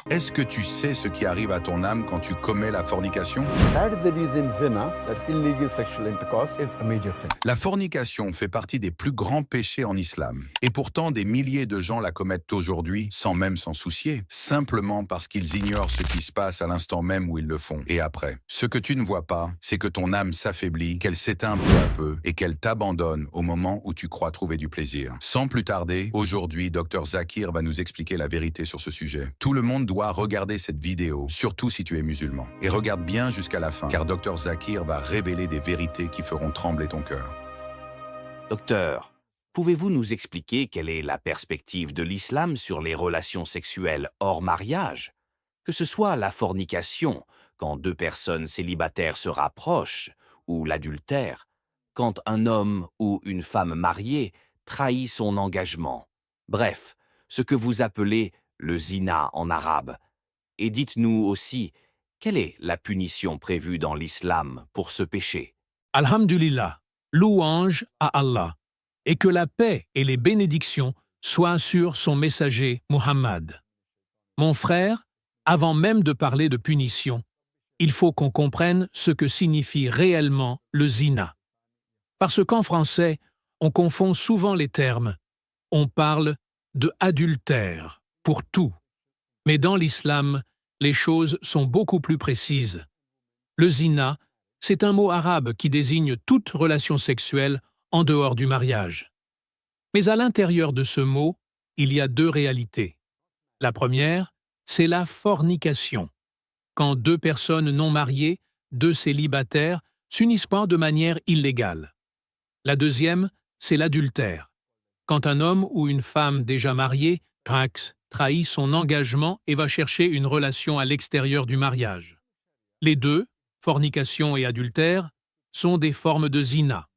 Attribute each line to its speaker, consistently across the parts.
Speaker 1: Est-ce que tu sais ce qui arrive à ton âme quand tu commets la fornication?
Speaker 2: That is the reason zina, that's illegal sexual intercourse, is a major sin.
Speaker 1: La fornication fait partie des plus grands péchés en islam. Et pourtant, des milliers de gens la commettent aujourd'hui sans même s'en soucier, simplement parce qu'ils ignorent ce qui se passe à l'instant même où ils le font et après. Ce que tu ne vois pas, c'est que ton âme s'affaiblit, qu'elle s'éteint peu à peu et qu'elle t'abandonne au moment où tu crois trouver du plaisir. Sans plus tarder, aujourd'hui, Dr Zakir va nous expliquer la vérité sur ce sujet. Tout le monde doit regarder cette vidéo, surtout si tu es musulman. Et regarde bien jusqu'à la fin, car Dr Zakir va révéler des vérités qui feront trembler ton cœur.
Speaker 3: Docteur, pouvez-vous nous expliquer quelle est la perspective de l'islam sur les relations sexuelles hors mariage? Que ce soit la fornication, quand deux personnes célibataires se rapprochent, ou l'adultère, quand un homme ou une femme mariée trahit son engagement. Bref, ce que vous appelez le zina en arabe. Et dites-nous aussi, quelle est la punition prévue dans l'islam pour ce péché?
Speaker 4: Alhamdulillah, louange à Allah, et que la paix et les bénédictions soient sur son messager Muhammad. Mon frère, avant même de parler de punition, il faut qu'on comprenne ce que signifie réellement le zina. Parce qu'en français, on confond souvent les termes. On parle de adultère pour tout. Mais dans l'islam, les choses sont beaucoup plus précises. Le zina, c'est un mot arabe qui désigne toute relation sexuelle en dehors du mariage. Mais à l'intérieur de ce mot, il y a deux réalités. La première, c'est la fornication. Quand deux personnes non mariées, deux célibataires, s'unissent pas de manière illégale. La deuxième, c'est l'adultère. Quand un homme ou une femme déjà mariée trahit son engagement et va chercher une relation à l'extérieur du mariage. Les deux, fornication et adultère, sont des formes de zina.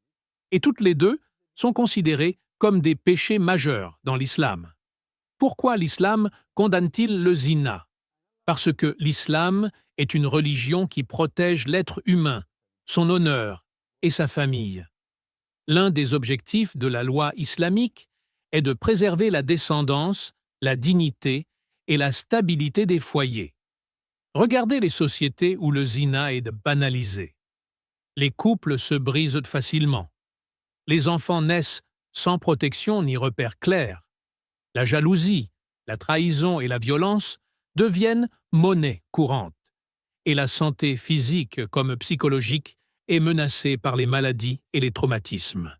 Speaker 4: Et toutes les deux sont considérées comme des péchés majeurs dans l'islam. Pourquoi l'islam condamne-t-il le zina? Parce que l'islam est une religion qui protège l'être humain, son honneur et sa famille. L'un des objectifs de la loi islamique est de préserver la descendance, la dignité et la stabilité des foyers. Regardez les sociétés où le zina est banalisé. Les couples se brisent facilement. Les enfants naissent sans protection ni repères clairs. La jalousie, la trahison et la violence deviennent monnaie courante. Et la santé physique comme psychologique est menacée par les maladies et les traumatismes.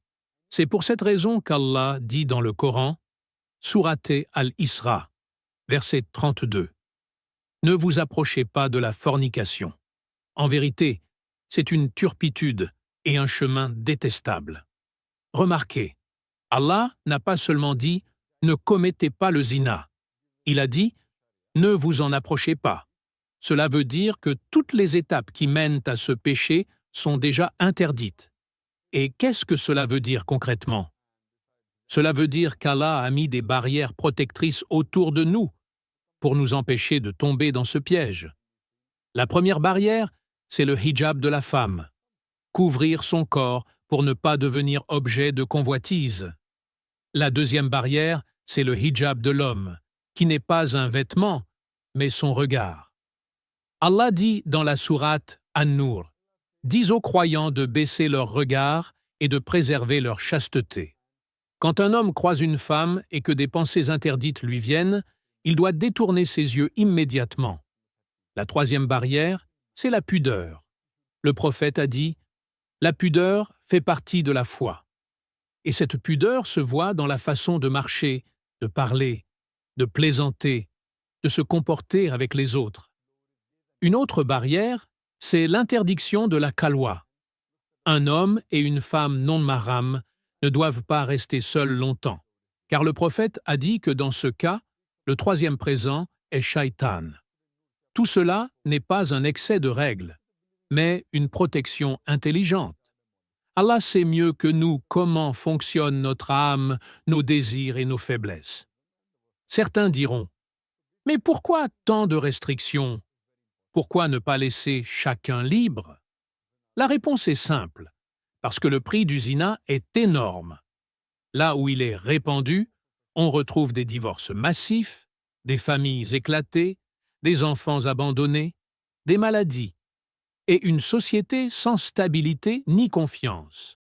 Speaker 4: C'est pour cette raison qu'Allah dit dans le Coran, Sourate al-Isra, verset 32, « Ne vous approchez pas de la fornication. En vérité, c'est une turpitude et un chemin détestable. » Remarquez, Allah n'a pas seulement dit « Ne commettez pas le zina ». Il a dit « Ne vous en approchez pas ». Cela veut dire que toutes les étapes qui mènent à ce péché sont déjà interdites. Et qu'est-ce que cela veut dire concrètement? Cela veut dire qu'Allah a mis des barrières protectrices autour de nous pour nous empêcher de tomber dans ce piège. La première barrière, c'est le hijab de la femme. Couvrir son corps pour ne pas devenir objet de convoitise. La deuxième barrière, c'est le hijab de l'homme, qui n'est pas un vêtement, mais son regard. Allah dit dans la sourate An-Nur, « Dis aux croyants de baisser leur regard et de préserver leur chasteté. » Quand un homme croise une femme et que des pensées interdites lui viennent, il doit détourner ses yeux immédiatement. La troisième barrière, c'est la pudeur. Le prophète a dit « La pudeur fait partie de la foi. » Et cette pudeur se voit dans la façon de marcher, de parler, de plaisanter, de se comporter avec les autres. Une autre barrière, c'est l'interdiction de la khalwa. Un homme et une femme non mahram ne doivent pas rester seuls longtemps, car le prophète a dit que dans ce cas, le troisième présent est Shaitan. Tout cela n'est pas un excès de règles, mais une protection intelligente. Allah sait mieux que nous comment fonctionne notre âme, nos désirs et nos faiblesses. Certains diront « Mais pourquoi tant de restrictions? Pourquoi ne pas laisser chacun libre ?» La réponse est simple, parce que le prix du zina est énorme. Là où il est répandu, on retrouve des divorces massifs, des familles éclatées, des enfants abandonnés, des maladies, et une société sans stabilité ni confiance.